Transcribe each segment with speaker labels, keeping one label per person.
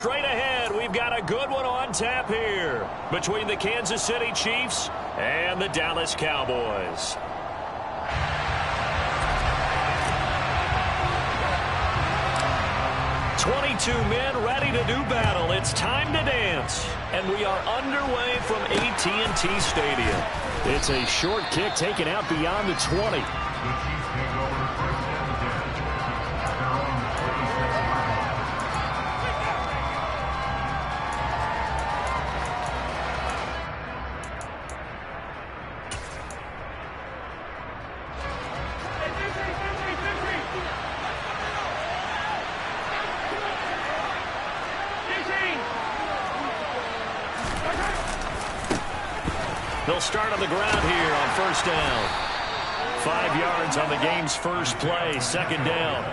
Speaker 1: Straight ahead, we've got a good one on tap here between the Kansas City Chiefs and the Dallas Cowboys. "22 men ready to do battle. It's time to dance." And we are underway from AT&T Stadium. It's a short kick taken out beyond the 20. They'll start on the ground here on first down. 5 yards on the game's first play, second down.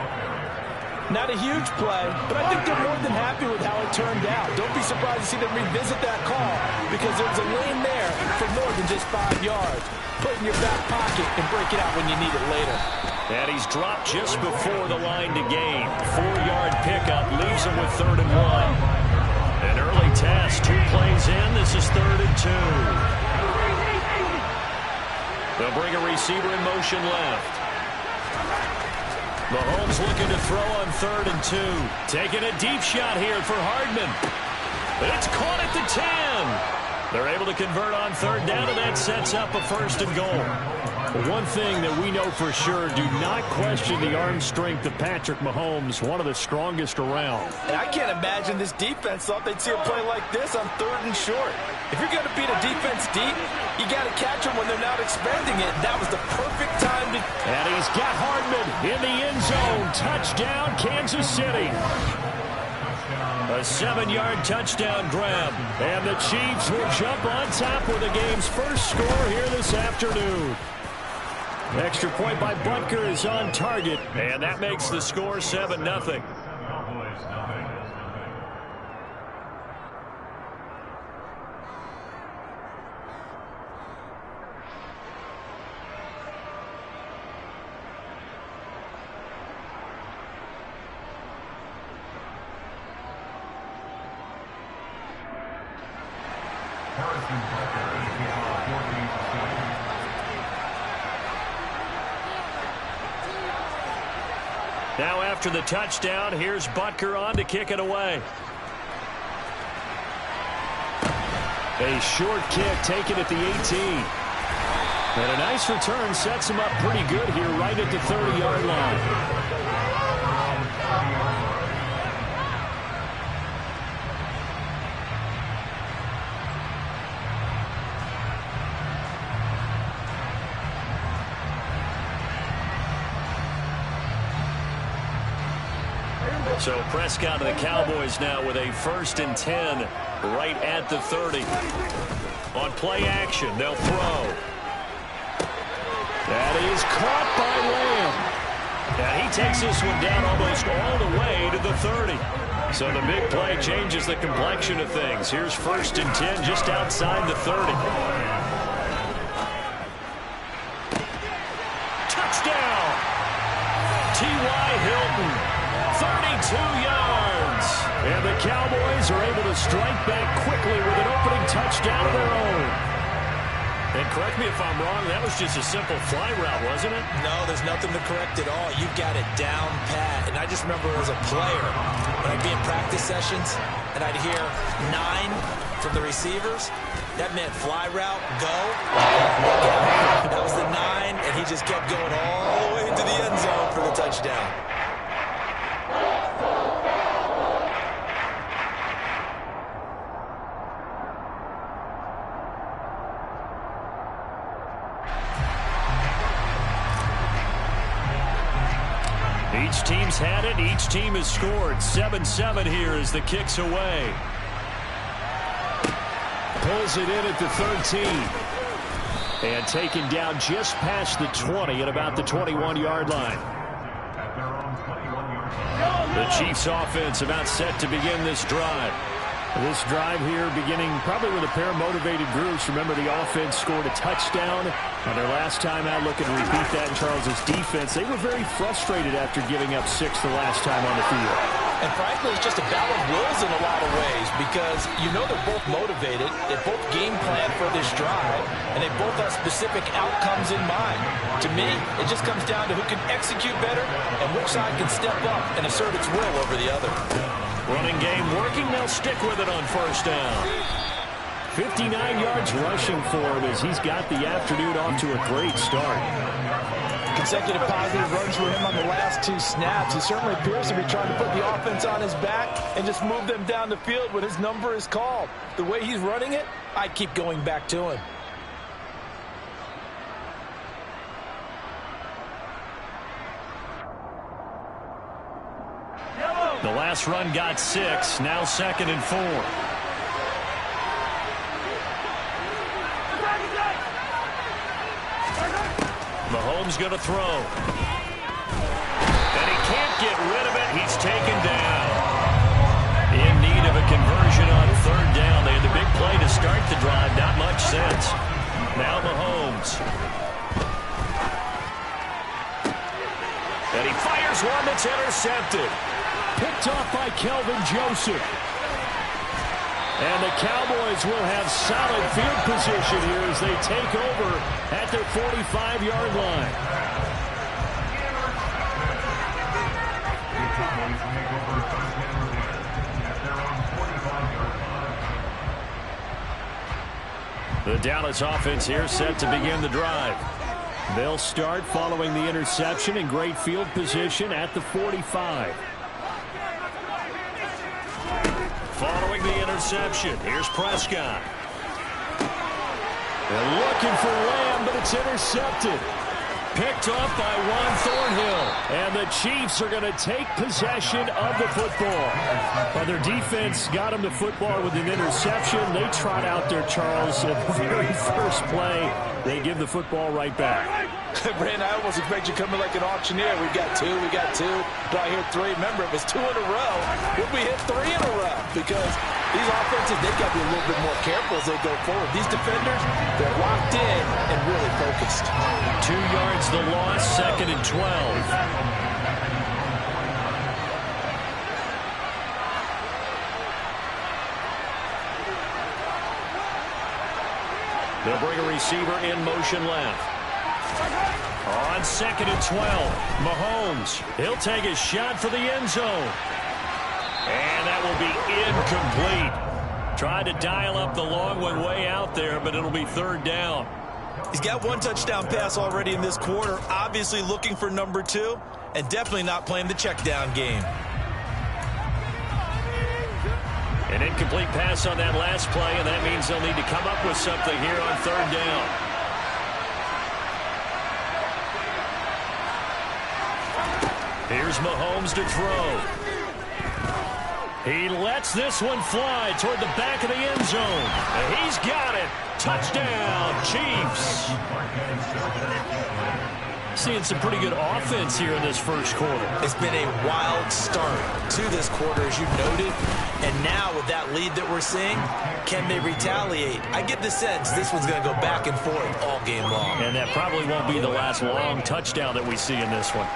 Speaker 2: Not a huge play, but I think they're more than happy with how it turned out. Don't be surprised to see them revisit that call because there's a lane there for more than just 5 yards. Put it in your back pocket and break it out when you need it later.
Speaker 1: And he's dropped just before the line to gain. 4-yard pickup leaves him with 3rd and 1. An early test, 2 plays in. This is 3rd and 2. They'll bring a receiver in motion left. Mahomes looking to throw on 3rd and 2. Taking a deep shot here for Hardman. It's caught at the 10. They're able to convert on 3rd down, and that sets up a 1st and goal. One thing that we know for sure, do not question the arm strength of Patrick Mahomes, one of the strongest around.
Speaker 2: And I can't imagine this defense thought they'd see a play like this on 3rd and short. If you're going to beat a defense deep, you got to catch them when they're not expecting it. That was the perfect time to...
Speaker 1: And he's got Hardman in the end zone. Touchdown, Kansas City. A 7-yard touchdown grab. And the Chiefs will jump on top with the game's first score here this afternoon. Extra point by Butker is on target. And that makes the score 7-0. Now after the touchdown, here's Butker on to kick it away. A short kick taken at the 18. And a nice return sets him up pretty good here right at the 30-yard line. So Prescott and the Cowboys now with a 1st and 10 right at the 30. On play action, they'll throw. That is caught by Lamb. And he takes this one down almost all the way to the 30. So the big play changes the complexion of things. Here's 1st and 10 just outside the 30. Touchdown! T.Y. Hilton. 32 yards. And the Cowboys are able to strike back quickly with an opening touchdown of their own. And correct me if I'm wrong, that was just a simple fly route, wasn't it?
Speaker 2: No, there's nothing to correct at all. You've got it down pat. And I just remember as a player, when I'd be in practice sessions, and I'd hear 9 from the receivers, that meant fly route, go. That was the 9, and he just kept going all the way into the end zone for the touchdown.
Speaker 1: Each team's had it. Each team has scored. 7-7 here as the kick's away. Pulls it in at the 13. And taken down just past the 20 at about the 21-yard line. The Chiefs offense about set to begin this drive. This drive here beginning probably with a pair of motivated groups. Remember, the offense scored a touchdown on their last time out. Looking to repeat that in Charles's defense. They were very frustrated after giving up 6 the last time on the field.
Speaker 2: And frankly, it's just a battle of wills in a lot of ways because you know they're both motivated, they both game plan for this drive, and they both have specific outcomes in mind. To me, it just comes down to who can execute better and which side can step up and assert its will over the other.
Speaker 1: Running game working, they'll stick with it on first down. 59 yards rushing for him as he's got the afternoon off to a great start.
Speaker 3: Consecutive positive runs for him on the last 2 snaps. He certainly appears to be trying to put the offense on his back and just move them down the field when his number is called. The way he's running it, I keep going back to him.
Speaker 1: The last run got 6, now 2nd and 4. Mahomes going to throw. And he can't get rid of it. He's taken down. In need of a conversion on 3rd down. They had the big play to start the drive. Not much sense. Now Mahomes. And he fires one that's intercepted. Picked off by Kelvin Joseph. And the Cowboys will have solid field position here as they take over at their 45-yard line. The Dallas offense here set to begin the drive. They'll start following the interception in great field position at the 45. Following the interception, here's Prescott. They're looking for Lamb, but it's intercepted. Picked up by Juan Thornhill. And the Chiefs are going to take possession of the football. Well, their defense got them the football with an interception. They trot out there, Charles, at the very first play. They give the football right back.
Speaker 3: Brandon, I almost expect you to come in like an auctioneer. We got 2, we got 2. Do I hear 3? Remember, if it's 2 in a row, would we hit 3 in a row? Because these offenses, they've got to be a little bit more careful as they go forward. These defenders, they're locked in and really focused.
Speaker 1: 2 yards the loss, 2nd and 12. They'll bring a receiver in motion left. On 2nd and 12, Mahomes. He'll take a shot for the end zone. And that will be incomplete. Tried to dial up the long one way out there, but it'll be 3rd down.
Speaker 2: He's got 1 touchdown pass already in this quarter, obviously looking for number 2, and definitely not playing the check down game.
Speaker 1: An incomplete pass on that last play, and that means they'll need to come up with something here on 3rd down. Here's Mahomes to throw. He lets this one fly toward the back of the end zone. And he's got it. Touchdown, Chiefs. Seeing some pretty good offense here in this first quarter.
Speaker 2: It's been a wild start to this quarter, as you noted. And now with that lead that we're seeing, can they retaliate? I get the sense this one's going to go back and forth all game long.
Speaker 1: And that probably won't be the last long touchdown that we see in this one.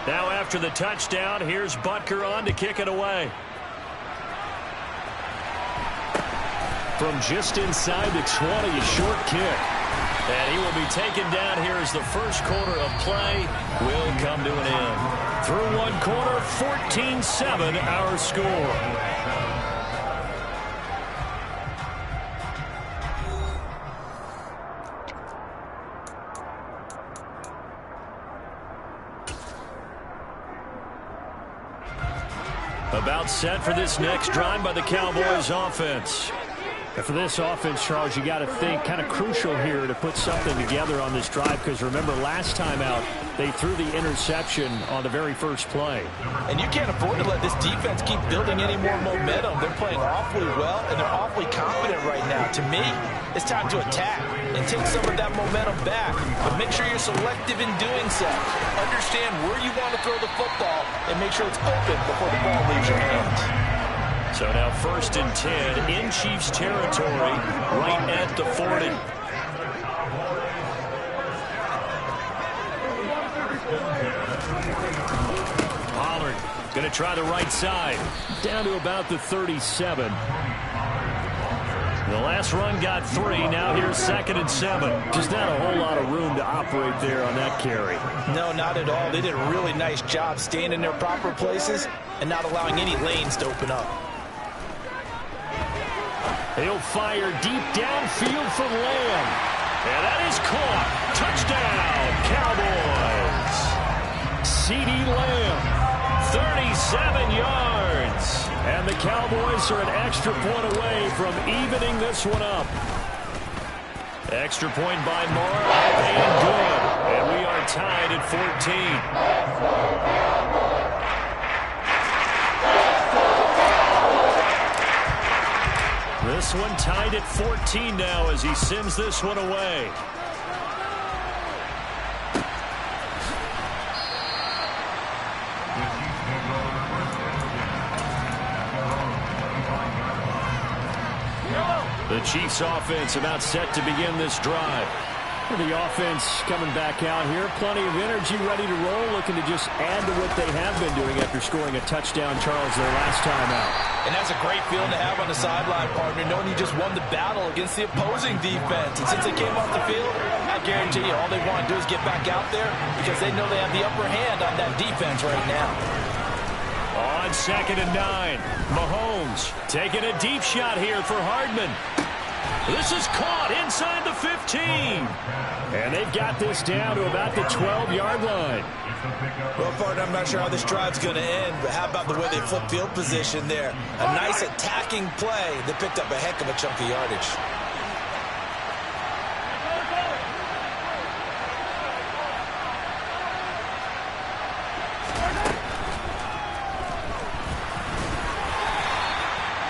Speaker 1: Now after the touchdown, here's Butker on to kick it away. From just inside the 20, a short kick. And he will be taken down here as the first quarter of play will come to an end. Through 1 quarter, 14-7 our score. About set for this next drive by the Cowboys offense. For this offense, Charles, you got to think kind of crucial here to put something together on this drive, because remember last time out they threw the interception on the very first play.
Speaker 3: And you can't afford to let this defense keep building any more momentum. They're playing awfully well, and they're awfully confident right now. To me, it's time to attack and take some of that momentum back. But make sure you're selective in doing so. Understand where you want to throw the football and make sure it's open before the ball leaves your hands.
Speaker 1: So now 1st and 10 in Chiefs territory, right at the 40. Pollard going to try the right side, down to about the 37. The last run got 3. Now here's 2nd and 7. Just not a whole lot of room to operate there on that carry.
Speaker 3: No, not at all. They did a really nice job staying in their proper places and not allowing any lanes to open up.
Speaker 1: He'll fire deep downfield for Lamb. And that is caught. Touchdown, Cowboys. CeeDee Lamb, 37 yards. And the Cowboys are an extra point away from evening this one up. Extra point by Moore, and good. And we are tied at 14. This one tied at 14 now as he sends this one away. The Chiefs offense about set to begin this drive. The offense coming back out here. Plenty of energy, ready to roll, looking to just add to what they have been doing after scoring a touchdown, Charles, their last time out.
Speaker 3: And that's a great feeling to have on the sideline, partner, knowing you just won the battle against the opposing defense. And since they came off the field, I guarantee you all they want to do is get back out there because they know they have the upper hand on that defense right now.
Speaker 1: On 2nd and 9, Mahomes taking a deep shot here for Hardman. This is caught inside the 15. And they've got this down to about the 12-yard line.
Speaker 3: Well, partner, I'm not sure how this drive's going to end, but how about the way they flip field position there? A nice attacking play that picked up a heck of a chunk of yardage.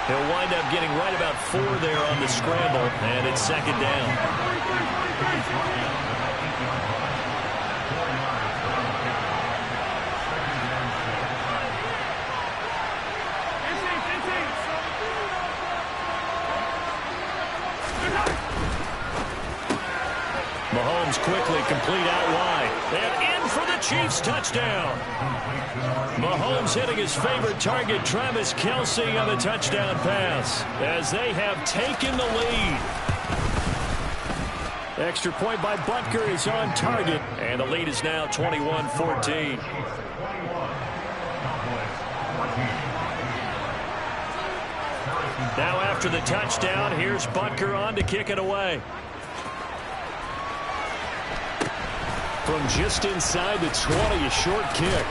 Speaker 1: He'll wind up getting right about 4 there on the scramble, and it's 2nd down. Mahomes quickly complete out wide. And in for the Chiefs touchdown. Mahomes hitting his favorite target, Travis Kelce, on the touchdown pass as they have taken the lead. Extra point by Butker is on target, and the lead is now 21-14. Now after the touchdown, here's Butker on to kick it away. From just inside the 20, a short kick.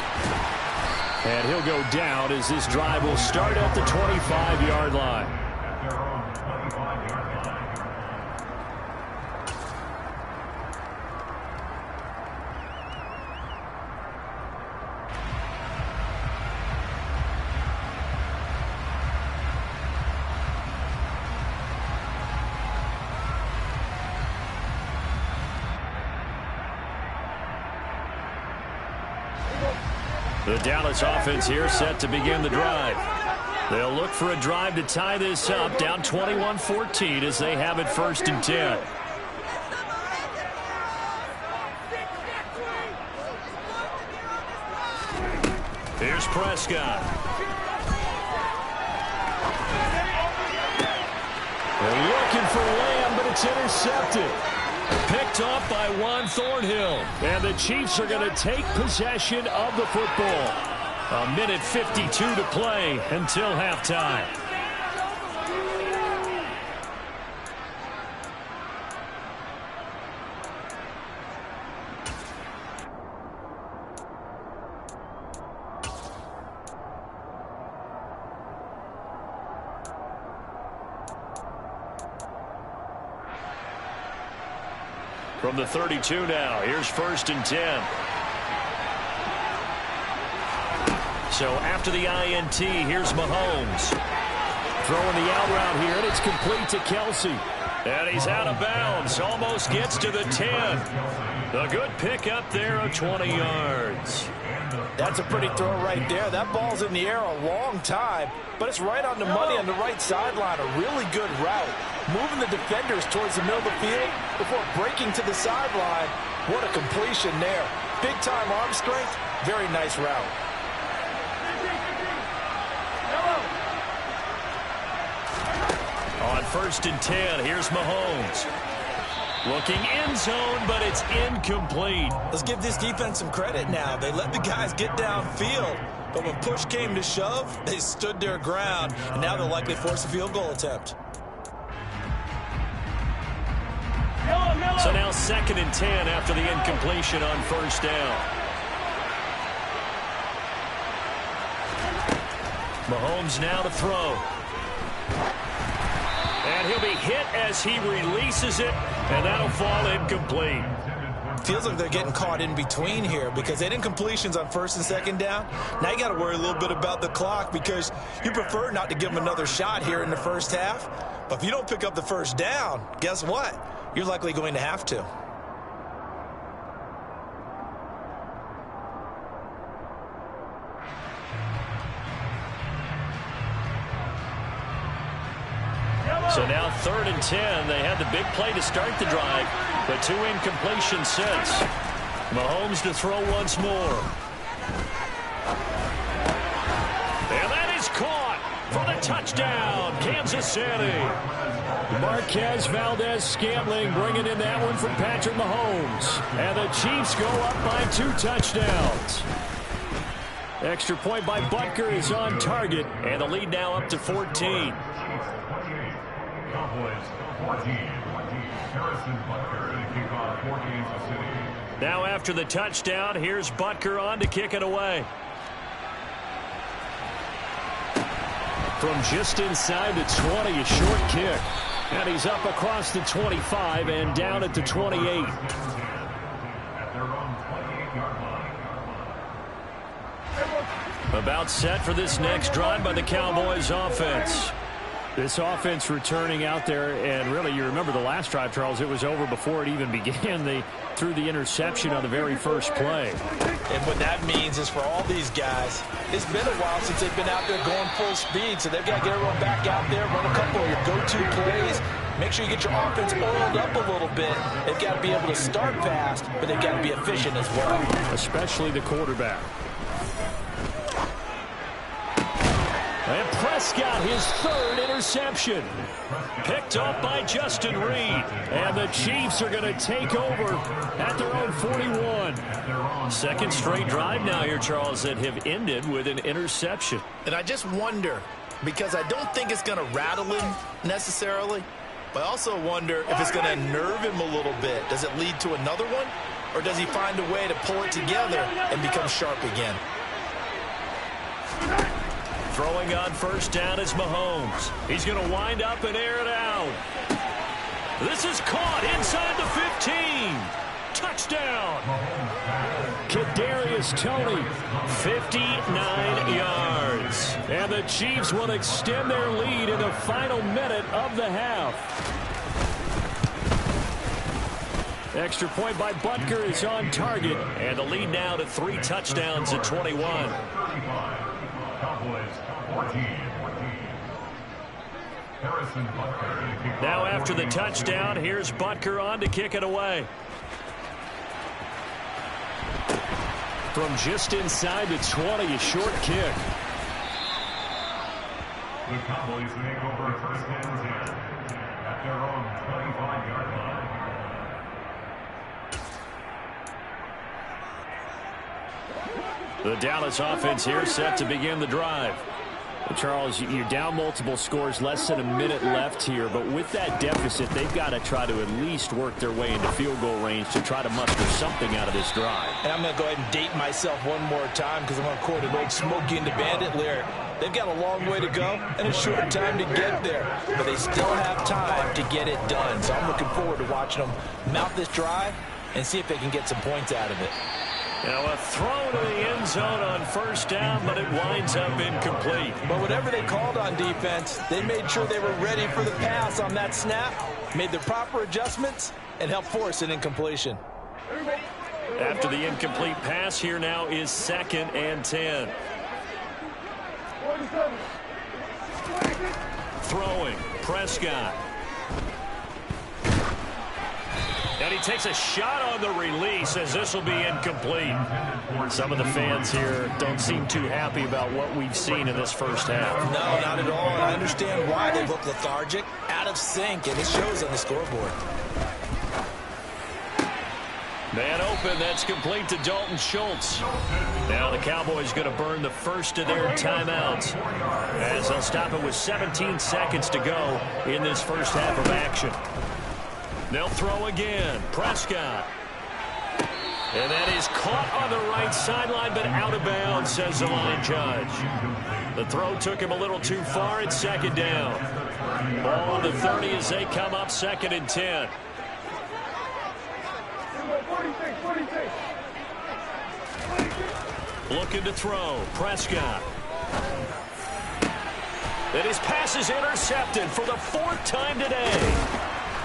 Speaker 1: And he'll go down as this drive will start at the 25-yard line. The Dallas offense here set to begin the drive. They'll look for a drive to tie this up, down 21-14 as they have it 1st and 10. Here's Prescott. They're looking for Lamb, but it's intercepted. Picked off by Juan Thornhill. And the Chiefs are going to take possession of the football. 1:52 to play until halftime. From the 32 now, here's 1st and 10. So after the INT, here's Mahomes. Throwing the out route here, and it's complete to Kelsey. And he's out of bounds, almost gets to the 10. A good pickup there of 20 yards.
Speaker 3: That's a pretty throw right there. That ball's in the air a long time, but it's right on the money on the right sideline. A really good route. Moving the defenders towards the middle of the field before breaking to the sideline. What a completion there. Big-time arm strength. Very nice route.
Speaker 1: On 1st and 10, here's Mahomes. Looking end zone, but it's incomplete.
Speaker 2: Let's give this defense some credit now. They let the guys get downfield, but when push came to shove, they stood their ground, and now they'll likely force a field goal attempt.
Speaker 1: So now 2nd and 10 after the incompletion on 1st down. Mahomes now to throw. And he'll be hit as he releases it, and that'll fall incomplete.
Speaker 2: Feels like they're getting caught in between here because they didn't completions on 1st and 2nd down. Now you got to worry a little bit about the clock because you prefer not to give them another shot here in the 1st half. But if you don't pick up the 1st down, guess what? You're likely going to have to.
Speaker 1: So now 3rd and 10. They had the big play to start the drive, but 2 incompletions since. Mahomes to throw once more. And that is caught for the touchdown, Kansas City. Marquez Valdez-Scantling bringing in that one from Patrick Mahomes. And the Chiefs go up by 2 touchdowns. Extra point by Butker is on target, and the lead now up to 14. Now after the touchdown, here's Butker on to kick it away. From just inside the 20, a short kick. And he's up across the 25 and down at the 28. About set for this next drive by the Cowboys offense. This offense returning out there, and really, you remember the last drive, Charles, it was over before it even began. They threw the interception on the very first play.
Speaker 3: And what that means is for all these guys, it's been a while since they've been out there going full speed, so they've got to get everyone back out there, run a couple of your go-to plays, make sure you get your offense oiled up a little bit. They've got to be able to start fast, but they've got to be efficient as well. Especially the quarterback. And Prescott, his 3rd interception. Picked off by Justin Reed. And the Chiefs are going to take over at their own 41. 2nd straight drive now here, Charles, that have ended with an interception.
Speaker 4: And I just wonder, because I don't think it's going to rattle him necessarily, but I also wonder if it's going to nerve him a little bit. Does it lead to another one? Or does he find a way to pull it together and become sharp again?
Speaker 1: Throwing on 1st down is Mahomes. He's going to wind up and air it out. This is caught inside the 15. Touchdown. Kadarius Toney, 59 yards. And the Chiefs will extend their lead in the final minute of the half. Extra point by Butker is on target. And the lead now to 3 touchdowns at 21. Now after the touchdown, here's Butker on to kick it away. From just inside the 20, a short kick.
Speaker 5: The Cowboys make over 1st and 10 at their own 25-yard line.
Speaker 1: The Dallas offense here set to begin the drive. Charles, you're down multiple scores, less than a minute left here, but with that deficit, they've got to try to at least work their way into field goal range to try to muster something out of this drive.
Speaker 3: And I'm going to go ahead and date myself one more time because I'm going to quote an old Smokey and the Bandit lyric. They've got a long way to go and a short time to get there, but they still have time to get it done. So I'm looking forward to watching them mount this drive and see if they can get some points out of it.
Speaker 1: Now a throw to the end zone on first down, but it winds up incomplete.
Speaker 3: But whatever they called on defense, they made sure they were ready for the pass on that snap, made the proper adjustments, and helped force an incompletion.
Speaker 1: After the incomplete pass, here now is 2nd and 10. Throwing, Prescott. And he takes a shot on the release as this will be incomplete. Some of the fans here don't seem too happy about what we've seen in this first half.
Speaker 3: No, not at all. And I understand why they look lethargic, out of sync, and it shows on the scoreboard.
Speaker 1: Man open, that's complete to Dalton Schultz. Now the Cowboys going to burn the first of their timeouts as they'll stop it with 17 seconds to go in this first half of action. They'll throw again. Prescott. And that is caught on the right sideline, but out of bounds, says the line judge. The throw took him a little too far. It's 2nd down. Ball on the 30 as they come up 2nd and 10. Looking to throw. Prescott. And his pass is intercepted for the 4th time today.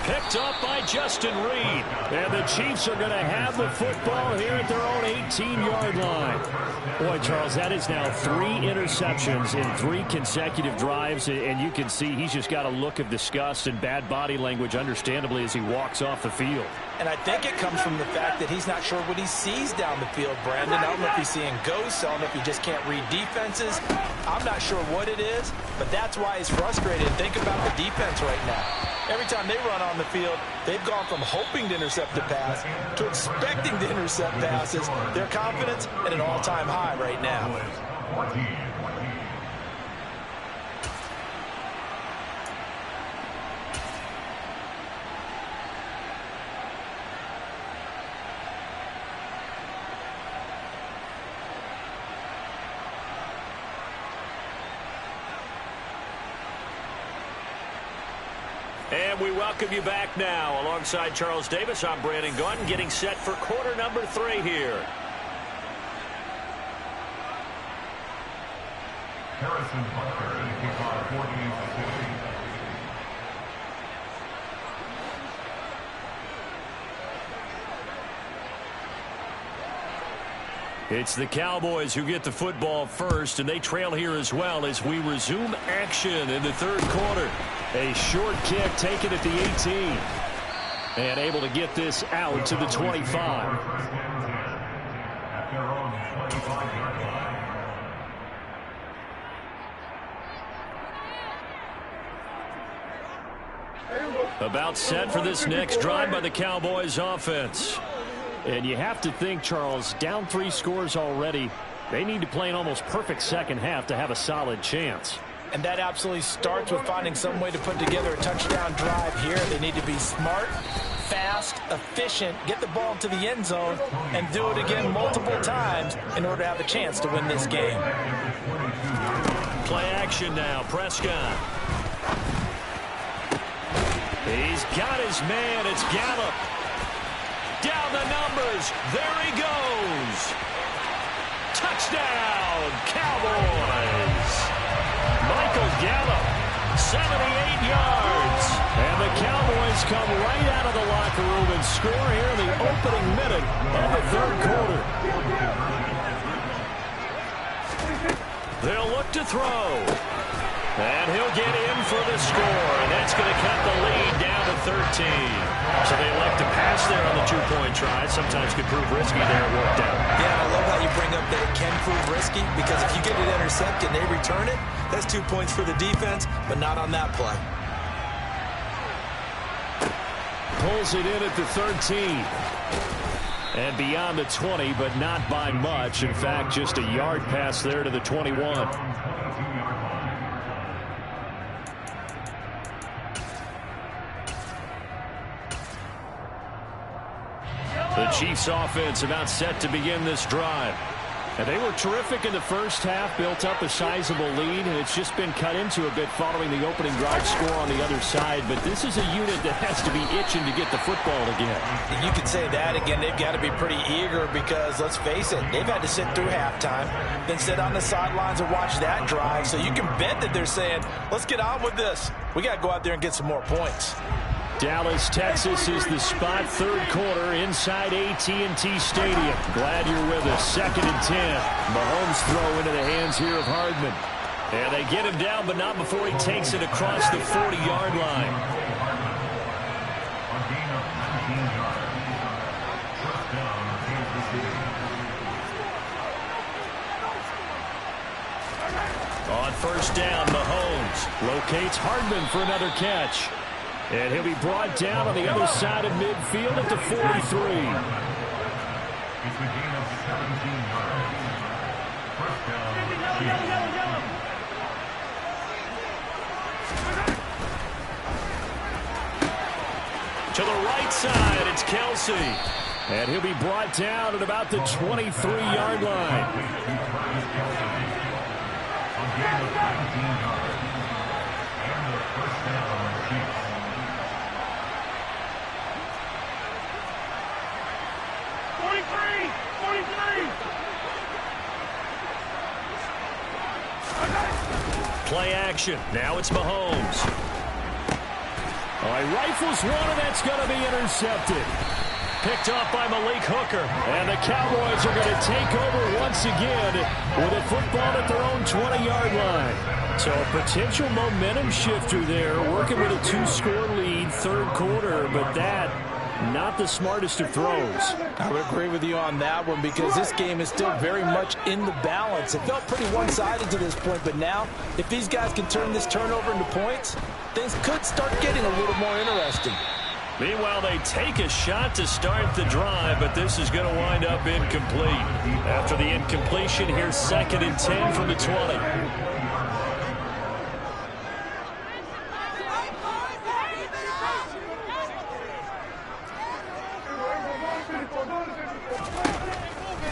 Speaker 1: Picked up by Justin Reed. And the Chiefs are going to have the football here at their own 18-yard line. Boy, Charles, that is now 3 interceptions in 3 consecutive drives. And you can see he's just got a look of disgust and bad body language, understandably, as he walks off the field.
Speaker 3: And I think it comes from the fact that he's not sure what he sees down the field, Brandon. I don't know if he's seeing ghosts. I don't know if he just can't read defenses. I'm not sure what it is, but that's why he's frustrated. Think about the defense right now. Every time they run on the field, they've gone from hoping to intercept a pass to expecting to intercept passes. Their confidence at an all-time high right now.
Speaker 1: And we welcome you back now. Alongside Charles Davis, I'm Brandon Gunn, getting set for quarter number 3 here.
Speaker 5: Harrison Butker in the kickoff, 48-50.
Speaker 1: It's the Cowboys who get the football first, and they trail here as well as we resume action in the 3rd quarter. A short kick taken at the 18. And able to get this out to the 25. About set for this next drive by the Cowboys offense. And you have to think, Charles, down 3 scores already. They need to play an almost perfect second half to have a solid chance.
Speaker 3: And that absolutely starts with finding some way to put together a touchdown drive here. They need to be smart, fast, efficient, get the ball to the end zone, and do it again multiple times in order to have a chance to win this game.
Speaker 1: Play action now. Prescott. He's got his man. It's Gallup. Down the numbers. There he goes. Touchdown, Cowboys. Michael Gallup, 78 yards. And the Cowboys come right out of the locker room and score here in the opening minute of the 3rd quarter. They'll look to throw. And he'll get in for the score. And that's going to cut the lead down to 13. So they elect to pass there on the 2-point try. Sometimes could prove risky there. It worked out.
Speaker 2: Yeah, I love how you bring up that it can prove risky, because if you get it intercepted and they return it, that's 2 points for the defense, but not on that play.
Speaker 1: Pulls it in at the 13. And beyond the 20, but not by much. In fact, just a yard pass there to the 21. Chiefs offense about set to begin this drive. And they were terrific in the first half, built up a sizable lead, and it's just been cut into a bit following the opening drive score on the other side. But this is a unit that has to be itching to get the football again.
Speaker 2: You can say that again. They've got to be pretty eager because, let's face it, they've had to sit through halftime, then sit on the sidelines and watch that drive. So you can bet that they're saying, let's get on with this. We got to go out there and get some more points.
Speaker 1: Dallas, Texas is the spot. Third quarter inside AT&T Stadium. Glad you're with us. 2nd and 10. Mahomes throw into the hands here of Hardman. And they get him down, but not before he takes it across the 40-yard line.
Speaker 5: A gain of 19 yards. First down, Kansas City.
Speaker 1: On first down, Mahomes locates Hardman for another catch. And he'll be brought down on the other side of midfield at the 43.
Speaker 5: It's a gain of 17 yards. First down, Chiefs.
Speaker 1: To the right side, it's Kelsey. And he'll be brought down at about the 23-yard line.
Speaker 5: A gain of 19 yards. And the first down, Chiefs.
Speaker 6: 43!
Speaker 1: Play action. Now it's Mahomes. All right, rifles one, and that's going to be intercepted. Picked off by Malik Hooker. And the Cowboys are going to take over once again with a football at their own 20-yard line. So a potential momentum shifter there, working with a 2-score lead, third quarter, but that not the smartest of throws.
Speaker 3: I would agree with you on that one because this game is still very much in the balance. It felt pretty one-sided to this point, but now if these guys can turn this turnover into points, things could start getting a little more interesting.
Speaker 1: Meanwhile, they take a shot to start the drive, but this is going to wind up incomplete. After the incompletion, here's 2nd and 10 from the 20.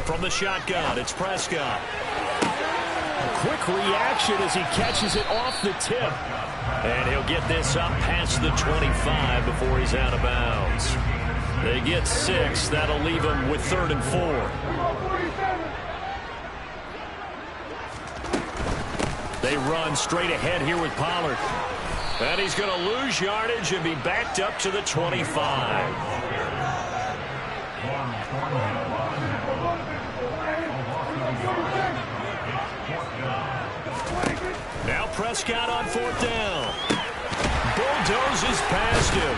Speaker 1: From the shotgun, it's Prescott. A quick reaction as he catches it off the tip. And he'll get this up past the 25 before he's out of bounds. They get 6. That'll leave him with 3rd and 4. They run straight ahead here with Pollard. And he's going to lose yardage and be backed up to the 25. Now Prescott on 4th down. Bulldozes past him.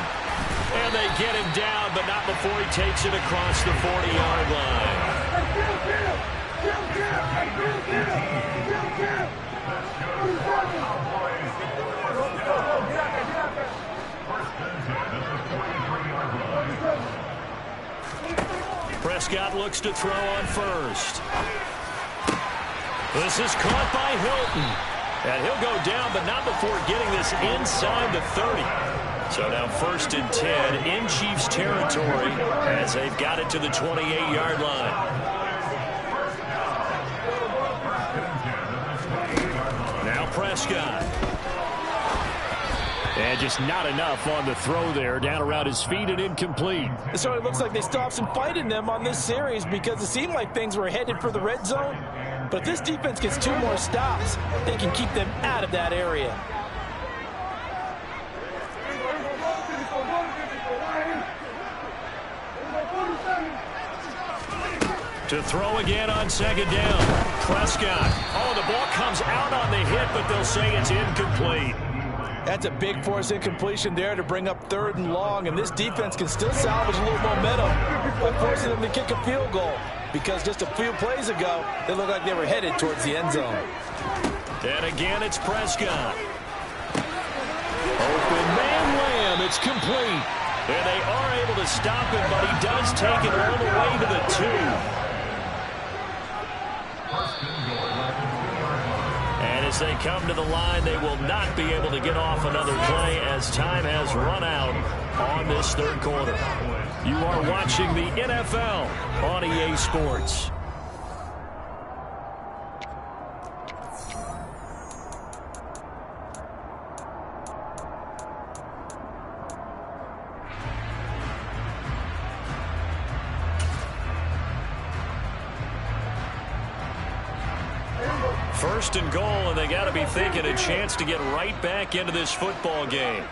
Speaker 1: And they get him down, but not before he takes it across the 40-yard line. Prescott looks to throw on first. This is caught by Hilton. And he'll go down, but not before getting this inside the 30. So now 1st and 10 in Chiefs territory as they've got it to the 28-yard line. Now Prescott. And just not enough on the throw there. Down around his feet and incomplete.
Speaker 3: It sort of looks like they still have some fight in them on this series because it seemed like things were headed for the red zone. But if this defense gets 2 more stops, they can keep them out of that area.
Speaker 1: To throw again on 2nd down. Prescott. Oh, the ball comes out on the hit, but they'll say it's incomplete.
Speaker 3: That's a big force incompletion there to bring up 3rd and long, and this defense can still salvage a little momentum by forcing them to kick a field goal. Because just a few plays ago, they looked like they were headed towards the end zone.
Speaker 1: And again, it's Prescott. Open man Lamb, it's complete. And they are able to stop him, but he does take it all the way to the 2. And as they come to the line, they will not be able to get off another play as time has run out on this 3rd quarter. You are watching the NFL on EA Sports. First and goal, and they got to be thinking a chance to get right back into this football game.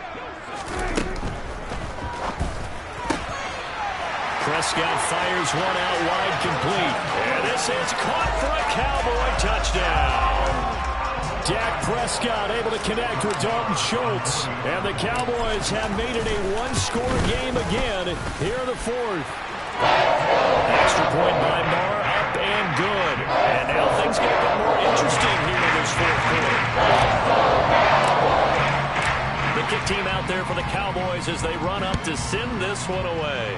Speaker 1: Prescott fires one out wide, complete. And this is caught for a Cowboy touchdown. Dak Prescott able to connect with Dalton Schultz. And the Cowboys have made it a one-score game again here in the fourth. Extra point by Marr, up and good. And now things get a bit more interesting here in this fourth quarter. The kick team out there for the Cowboys as they run up to send this one away.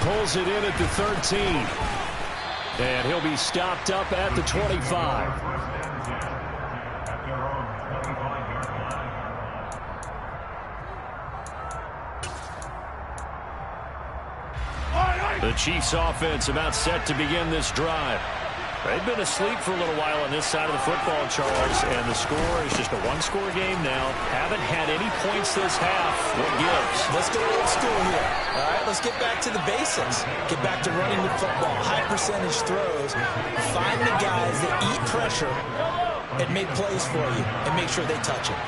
Speaker 1: Pulls it in at the 13. And he'll be stopped up at the 25. The Chiefs offense about set to begin this drive. They've been asleep for a little while on this side of the football, Charles, and the score is just a one-score game now. Haven't had any points this half. What gives?
Speaker 2: Let's go old school here. All right, let's get back to the basics. Get back to running the football, high percentage throws. Find the guys that eat pressure and make plays for you and make sure they touch it.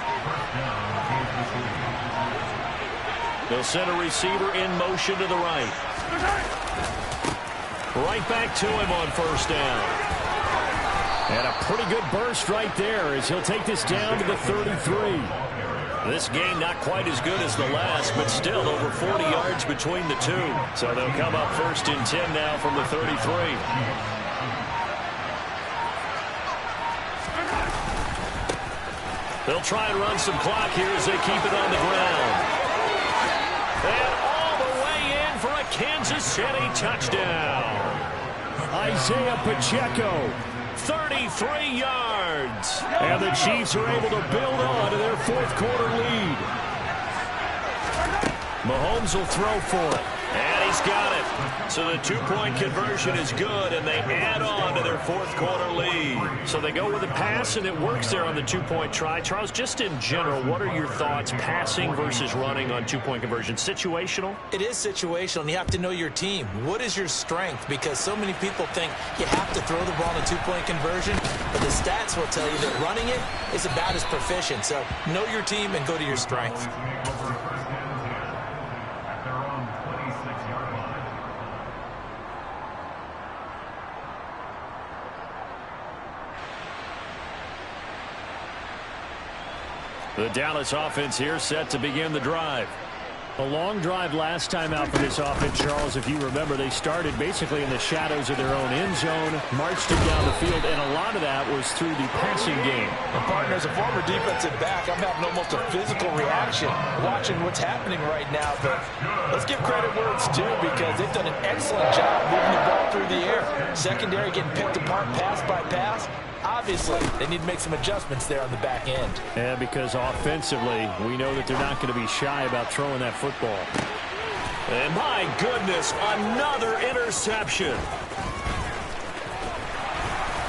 Speaker 1: They'll send a receiver in motion to the right. Right back to him on first down. And a pretty good burst right there as he'll take this down to the 33. This game not quite as good as the last, but still over 40 yards between the two. So they'll come up first and 10 now from the 33. They'll try and run some clock here as they keep it on the ground. And all the way in for a Kansas City touchdown. Isaiah Pacheco, 33 yards. And the Chiefs are able to build on to their fourth quarter lead. Mahomes will throw for it. And he's got it. So the two-point conversion is good, and they add on to their fourth quarter lead. So they go with a pass, and it works there on the two-point try. Charles, just in general, what are your thoughts passing versus running on two-point conversion? Situational?
Speaker 2: It is situational, and you have to know your team. What is your strength? Because so many people think you have to throw the ball in a two-point conversion, but the stats will tell you that running it is about as proficient. So know your team and go to your strength.
Speaker 1: The Dallas offense here set to begin the drive. A long drive last time out for this offense, Charles. If you remember, they started basically in the shadows of their own end zone, marched it down the field, and a lot of that was through the passing game.
Speaker 3: And partner, as a former defensive back, I'm having almost a physical reaction watching what's happening right now. But let's give credit where it's due because they've done an excellent job moving the ball through the air. Secondary getting picked apart pass by pass. Obviously, they need to make some adjustments there on the back end.
Speaker 1: Yeah, because offensively, we know that they're not going to be shy about throwing that football. And my goodness, another interception.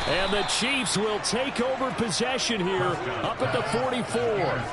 Speaker 1: And the Chiefs will take over possession here up at the 44.